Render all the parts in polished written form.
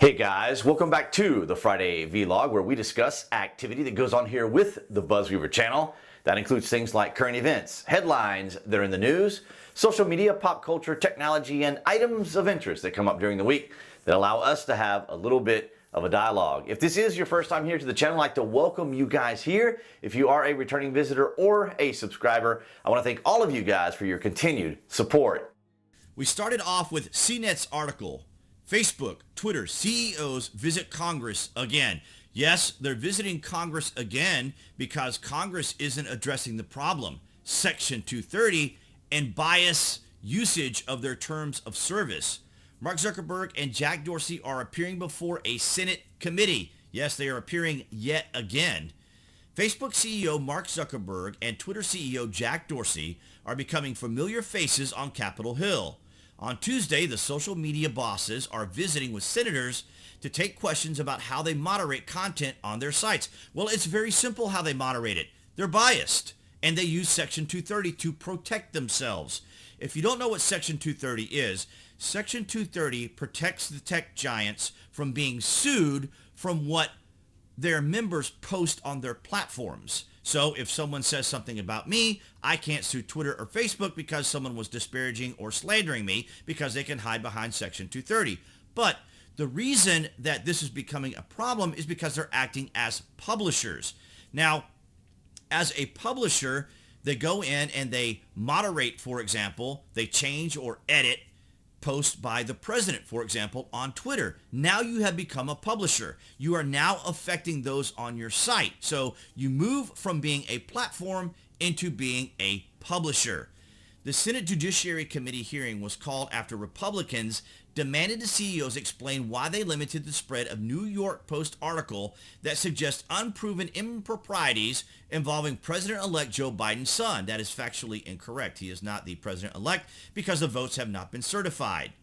Hey guys, welcome back to the Friday Vlog where we discuss activity that goes on here with the BuzzWeaver channel. That includes things like current events, headlines that are in the news, social media, pop culture, technology, and items of interest that come up during the week that allow us to have a little bit of a dialogue. If this is your first time here to the channel, I'd like to welcome you guys here. If you are a returning visitor or a subscriber, I want to thank all of you guys for your continued support. We started off with CNET's article. Facebook, Twitter, CEOs visit Congress again. Yes, they're visiting Congress again because Congress isn't addressing the problem, Section 230, and bias usage of their terms of service. Mark Zuckerberg and Jack Dorsey are appearing before a Senate committee. Yes, they are appearing yet again. Facebook CEO Mark Zuckerberg and Twitter CEO Jack Dorsey are becoming familiar faces on Capitol Hill. On Tuesday, the social media bosses are visiting with senators to take questions about how they moderate content on their sites. Well, it's very simple how they moderate it. They're biased, and they use Section 230 to protect themselves. If you don't know what Section 230 is, Section 230 protects the tech giants from being sued from what their members post on their platforms. So if someone says something about me, I can't sue Twitter or Facebook because someone was disparaging or slandering me because they can hide behind Section 230. But the reason that this is becoming a problem is because they're acting as publishers. Now, as a publisher, they go in and they moderate, for example, they change or edit posts by the president, for example, on Twitter. Now you have become a publisher. You are now affecting those on your site. So you move from being a platform into being a publisher. The Senate Judiciary Committee hearing was called after Republicans demanded the CEOs explain why they limited the spread of New York Post article that suggests unproven improprieties involving President-elect Joe Biden's son. That is factually incorrect. He is not the president-elect because the votes have not been certified.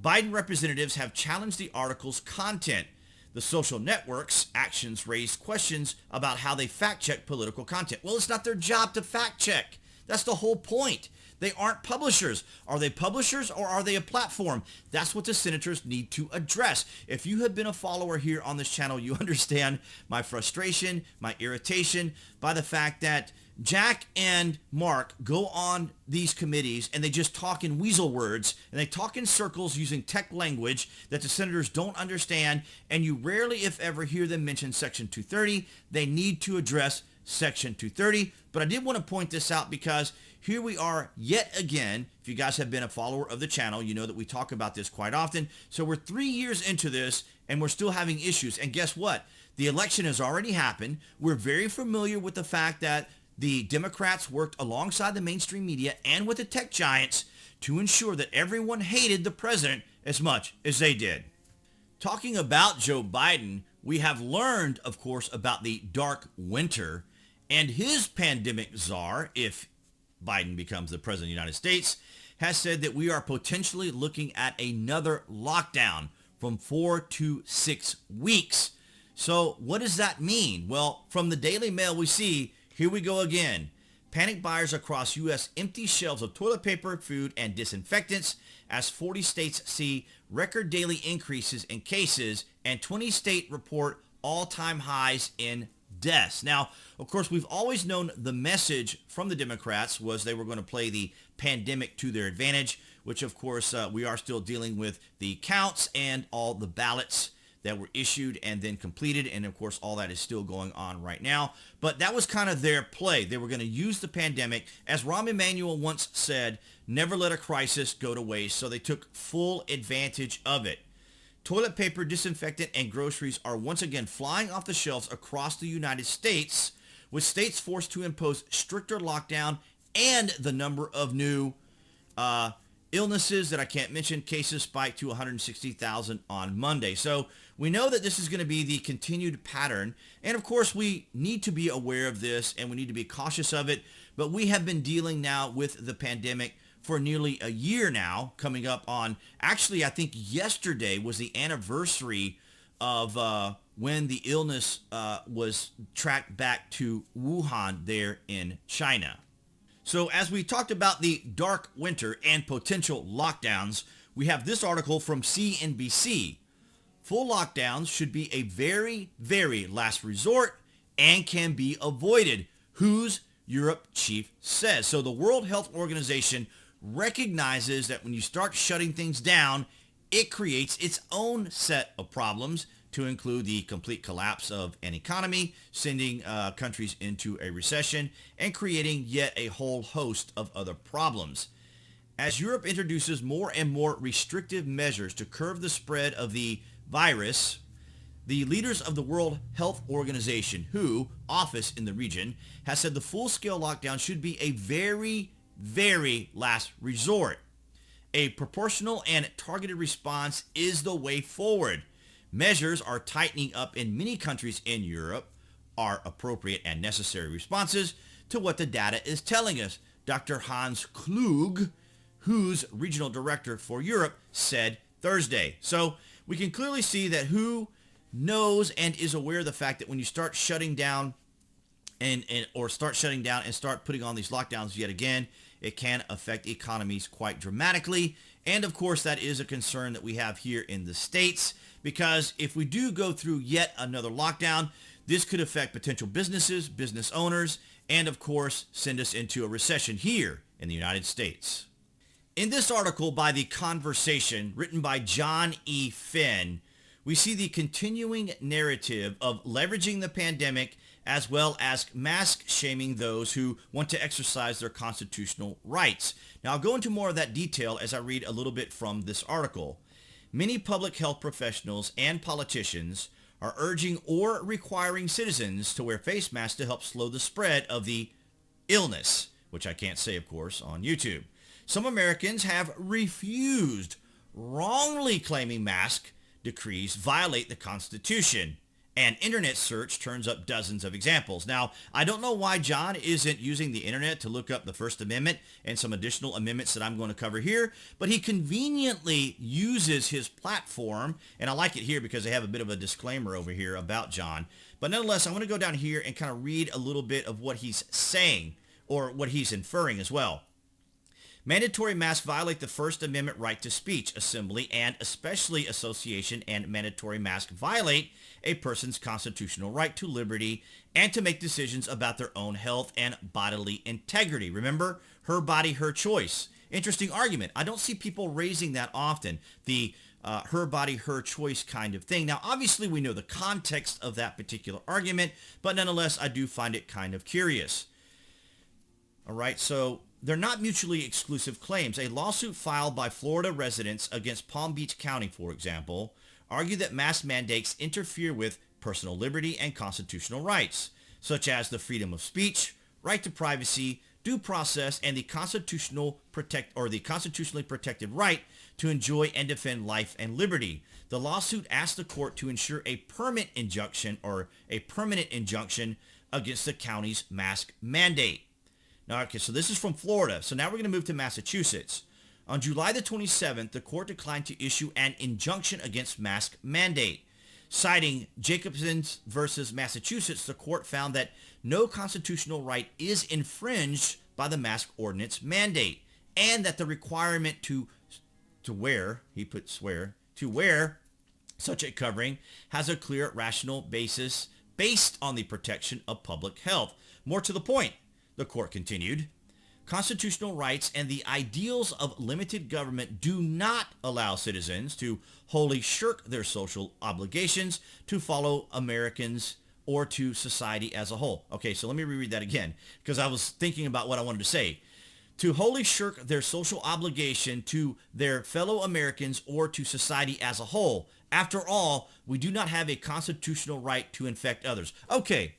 Biden representatives have challenged the article's content. The social network's actions raised questions about how they fact-check political content. Well, it's not their job to fact-check. That's the whole point. They aren't publishers. Are they publishers or are they a platform? That's what the senators need to address. If you have been a follower here on this channel, you understand my frustration, my irritation by the fact that Jack and Mark go on these committees and they just talk in weasel words and they talk in circles using tech language that the senators don't understand, and you rarely, if ever, hear them mention Section 230. They need to address Section 230. But I did want to point this out because here we are yet again. If you guys have been a follower of the channel, you know that we talk about this quite often. So we're 3 years into this and we're still having issues. And guess what? The election has already happened. We're very familiar with the fact that the Democrats worked alongside the mainstream media and with the tech giants to ensure that everyone hated the president as much as they did. Talking about Joe Biden, we have learned, of course, about the dark winter and his pandemic czar, if Biden becomes the president of the United States, has said that we are potentially looking at another lockdown from 4 to 6 weeks. So what does that mean? Well, from the Daily Mail we see, here we go again. Panic buyers across U.S. empty shelves of toilet paper, food, and disinfectants as 40 states see record daily increases in cases and 20 states report all-time highs in deaths. Now, of course, we've always known the message from the Democrats was they were going to play the pandemic to their advantage, which, of course, we are still dealing with the counts and all the ballots that were issued and then completed. And, of course, all that is still going on right now. But that was kind of their play. They were going to use the pandemic. As Rahm Emanuel once said, never let a crisis go to waste. So they took full advantage of it. Toilet paper, disinfectant, and groceries are once again flying off the shelves across the United States, with states forced to impose stricter lockdown and the number of new illnesses that I can't mention, cases spiked to 160,000 on Monday. So we know that this is going to be the continued pattern. And of course, we need to be aware of this and we need to be cautious of it. But we have been dealing now with the pandemic for nearly a year now, coming up on, actually, I think yesterday was the anniversary of when the illness was tracked back to Wuhan there in China. So as we talked about the dark winter and potential lockdowns, we have this article from CNBC. full lockdowns should be a very, very last resort and can be avoided. Whose Europe chief says. So the World Health Organization recognizes that when you start shutting things down, it creates its own set of problems, to include the complete collapse of an economy, sending countries into a recession, and creating yet a whole host of other problems. As Europe introduces more and more restrictive measures to curb the spread of the virus, the leaders of the World Health Organization, WHO, office in the region, has said the full-scale lockdown should be a very, very last resort. A proportional and targeted response is the way forward. Measures are tightening up in many countries in Europe, are appropriate and necessary responses to what the data is telling us. Dr. Hans Klug, WHO's regional director for Europe, said Thursday. So we can clearly see that WHO knows and is aware of the fact that when you start shutting down and start putting on these lockdowns yet again, it can affect economies quite dramatically. And of course, that is a concern that we have here in the States, because if we do go through yet another lockdown, this could affect potential businesses, business owners, and of course, send us into a recession here in the United States. In this article by The Conversation, written by John E. Finn, we see the continuing narrative of leveraging the pandemic as well as mask shaming those who want to exercise their constitutional rights. Now, I'll go into more of that detail as I read a little bit from this article. Many public health professionals and politicians are urging or requiring citizens to wear face masks to help slow the spread of the illness, which I can't say, of course, on YouTube. Some Americans have refused, wrongly claiming mask decrees violate the Constitution. An internet search turns up dozens of examples. Now, I don't know why John isn't using the internet to look up the First Amendment and some additional amendments that I'm going to cover here, but he conveniently uses his platform, and I like it here because they have a bit of a disclaimer over here about John. But nonetheless, I want to go down here and kind of read a little bit of what he's saying, or what he's inferring as well. Mandatory masks violate the First Amendment right to speech, assembly, and especially association, and mandatory masks violate a person's constitutional right to liberty and to make decisions about their own health and bodily integrity. Remember, her body, her choice. Interesting argument. I don't see people raising that often, the her body, her choice kind of thing. Now, obviously, we know the context of that particular argument, but nonetheless, I do find it kind of curious. All right, so they're not mutually exclusive claims. A lawsuit filed by Florida residents against Palm Beach County, for example, argued that mask mandates interfere with personal liberty and constitutional rights, such as the freedom of speech, right to privacy, due process, and the constitutionally protected right to enjoy and defend life and liberty. The lawsuit asked the court to ensure a permanent injunction against the county's mask mandate. Now, okay, so this is from Florida. So now we're going to move to Massachusetts. On July the 27th, the court declined to issue an injunction against mask mandate. Citing Jacobson versus Massachusetts, the court found that no constitutional right is infringed by the mask ordinance mandate, and that the requirement to wear such a covering has a clear rational basis based on the protection of public health. More to the point, the court continued, constitutional rights and the ideals of limited government do not allow citizens to wholly shirk their social obligations to fellow Americans or to society as a whole. Okay, so let me reread that again, because I was thinking about what I wanted to say. To wholly shirk their social obligation to their fellow Americans or to society as a whole. After all, we do not have a constitutional right to infect others. Okay,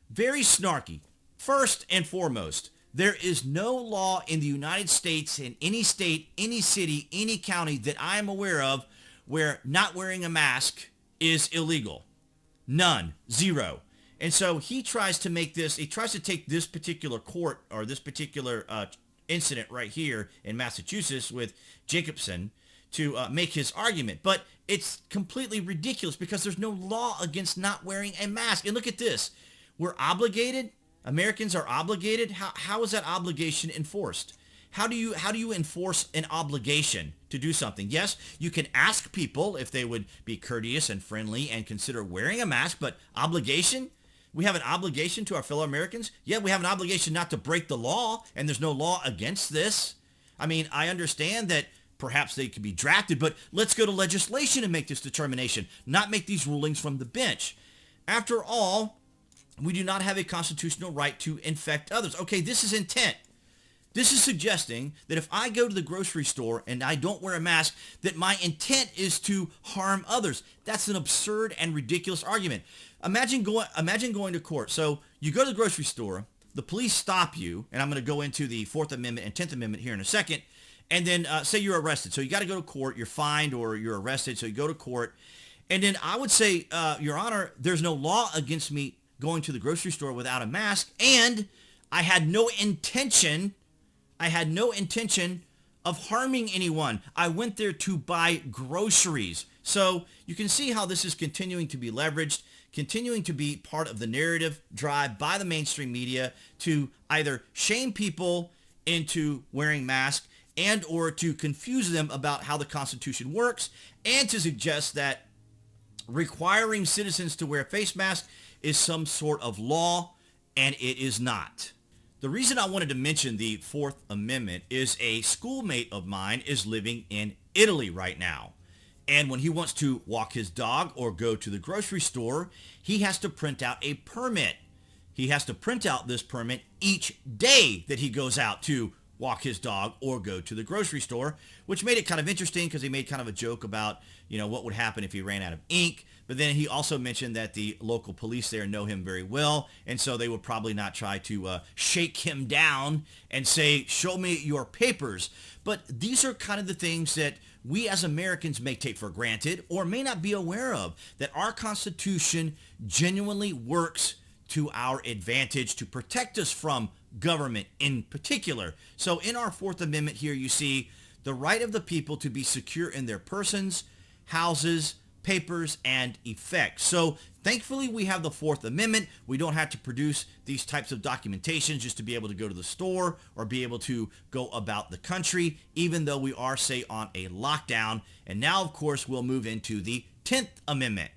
very snarky. First and foremost, there is no law in the United States, in any state, any city, any county that I am aware of where not wearing a mask is illegal. None. Zero. And so he tries to take this particular court, or this particular incident right here in Massachusetts with Jacobson to make his argument. But it's completely ridiculous because there's no law against not wearing a mask. And look at this. We're obligated. Americans are obligated. How is that obligation enforced? How do you enforce an obligation to do something? Yes, you can ask people if they would be courteous and friendly and consider wearing a mask, but obligation? We have an obligation to our fellow Americans? Yeah, we have an obligation not to break the law, and there's no law against this. I mean, I understand that perhaps they could be drafted, but let's go to legislation and make this determination, not make these rulings from the bench. After all, we do not have a constitutional right to infect others. Okay, this is intent. This is suggesting that if I go to the grocery store and I don't wear a mask, that my intent is to harm others. That's an absurd and ridiculous argument. Imagine going to court. So you go to the grocery store, the police stop you, and I'm going to go into the 4th Amendment and 10th Amendment here in a second, and then say you're arrested. So you got to go to court, you're fined or you're arrested, so you go to court. And then I would say, Your Honor, there's no law against me going to the grocery store without a mask, and I had no intention of harming anyone. I went there to buy groceries. So you can see how this is continuing to be leveraged, continuing to be part of the narrative drive by the mainstream media to either shame people into wearing masks and or to confuse them about how the Constitution works, and to suggest that requiring citizens to wear face masks is some sort of law, and it is not. The reason I wanted to mention the 4th Amendment is a schoolmate of mine is living in Italy right now. And when he wants to walk his dog or go to the grocery store, he has to print out a permit. He has to print out this permit each day that he goes out to walk his dog or go to the grocery store, which made it kind of interesting because he made kind of a joke about, what would happen if he ran out of ink. But then he also mentioned that the local police there know him very well, and so they would probably not try to shake him down and say, show me your papers. But these are kind of the things that we as Americans may take for granted or may not be aware of, that our Constitution genuinely works to our advantage to protect us from government in particular. So in our 4th Amendment here, you see the right of the people to be secure in their persons, houses, papers, and effects. So thankfully we have the 4th Amendment. We don't have to produce these types of documentations just to be able to go to the store or be able to go about the country, even though we are, say, on a lockdown. And now, of course, we'll move into the 10th Amendment.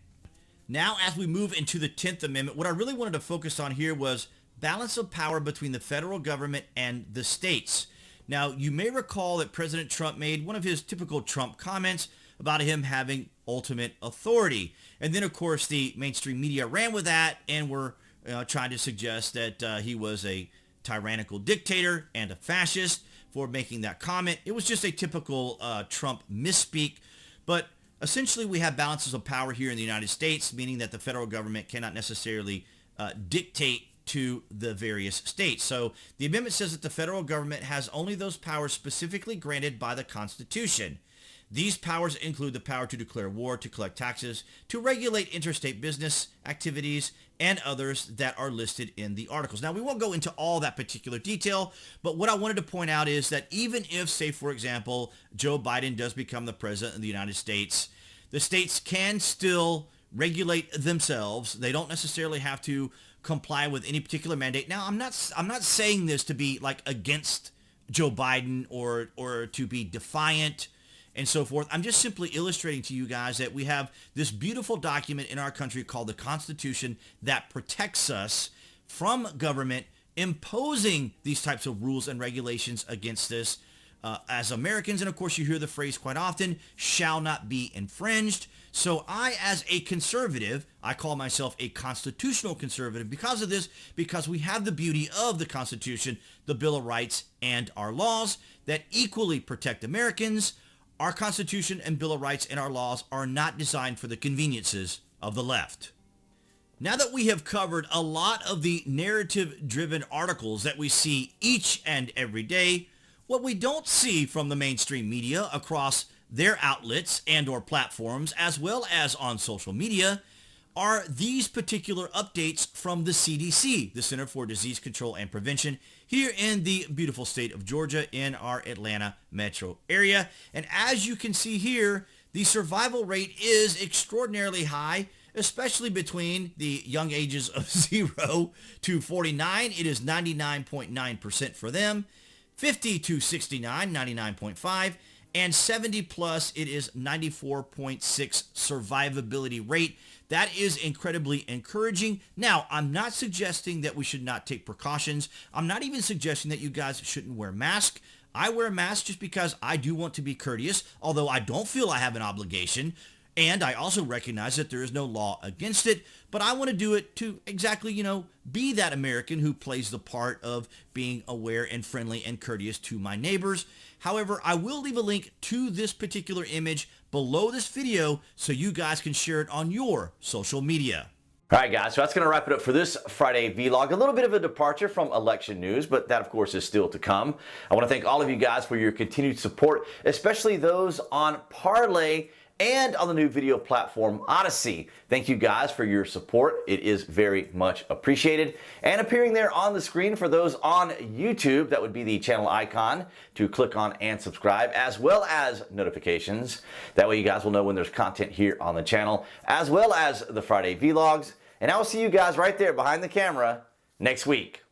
Now, as we move into the 10th Amendment, what I really wanted to focus on here was balance of power between the federal government and the states. Now, you may recall that President Trump made one of his typical Trump comments about him having ultimate authority. And then, of course, the mainstream media ran with that and were trying to suggest that he was a tyrannical dictator and a fascist for making that comment. It was just a typical Trump misspeak. But essentially, we have balances of power here in the United States, meaning that the federal government cannot necessarily dictate to the various states. So the amendment says that the federal government has only those powers specifically granted by the Constitution. These powers include the power to declare war, to collect taxes, to regulate interstate business activities, and others that are listed in the articles. Now, we won't go into all that particular detail, but what I wanted to point out is that even if, say, for example, Joe Biden does become the president of the United States, the states can still regulate themselves. They don't necessarily have to comply with any particular mandate. Now, I'm not saying this to be like against Joe Biden or to be defiant and so forth. I'm just simply illustrating to you guys that we have this beautiful document in our country called the Constitution that protects us from government imposing these types of rules and regulations against us as Americans. And of course, you hear the phrase quite often, shall not be infringed. So I, as a conservative, I call myself a constitutional conservative because of this, because we have the beauty of the Constitution, the Bill of Rights, and our laws that equally protect Americans. Our Constitution and Bill of Rights and our laws are not designed for the conveniences of the left. Now that we have covered a lot of the narrative-driven articles that we see each and every day, what we don't see from the mainstream media across their outlets and or platforms, as well as on social media, are these particular updates from the CDC, the Center for Disease Control and Prevention, here in the beautiful state of Georgia in our Atlanta metro area. And as you can see here, the survival rate is extraordinarily high, especially between the young ages of 0 to 49. It is 99.9% for them. 50 to 69, 99.5, and 70 plus, it is 94.6 survivability rate. That is incredibly encouraging. Now, I'm not suggesting that we should not take precautions. I'm not even suggesting that you guys shouldn't wear masks. I wear a mask just because I do want to be courteous, although I don't feel I have an obligation. And I also recognize that there is no law against it, but I want to do it to exactly, be that American who plays the part of being aware and friendly and courteous to my neighbors. However, I will leave a link to this particular image below this video so you guys can share it on your social media. All right, guys, so that's going to wrap it up for this Friday vlog. A little bit of a departure from election news, but that, of course, is still to come. I want to thank all of you guys for your continued support, especially those on Parlay and on the new video platform Odyssey. Thank you guys for your support. It is very much appreciated. And appearing there on the screen for those on YouTube, that would be the channel icon to click on and subscribe, as well as notifications. That way you guys will know when there's content here on the channel, as well as the Friday vlogs. And I will see you guys right there behind the camera next week.